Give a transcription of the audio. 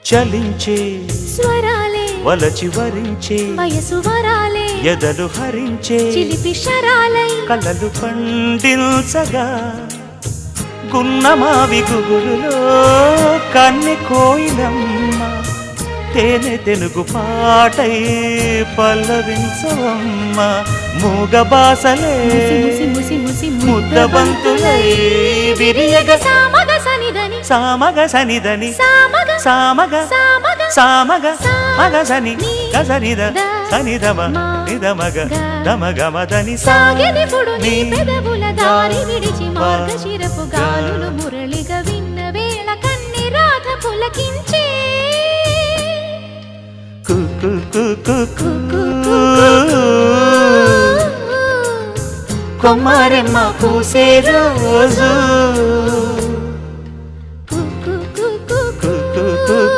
చలించే స్వరాలే వలచి వరించే వయసు వరాలే ఎదలు హరించే చిలిపి శరాలై కలలు పండించగా గున్నమావి గుగులులో కన్నె కోయిలమ్మ తేనె తెలుగు పాటై పల్లవించవమ్మ మూగ బాసలే ముసి ముసి ముసి ముద్దబంతులై విరియగ సామగ సనిదని సామగ సనిదని సామగ సామగ సామగ సామగ మగ సని గసనిద సనిదమ నిదమగ దమగమదని సాగినిపుడు నీ పెదవుల దారి విడిచి మార్గశిరపు గాలులు మురళిగా విన్న వేళ కన్ని రాధ పులకించే కుకు కుకు కొమ్మరెమ్మ పూసే రోజు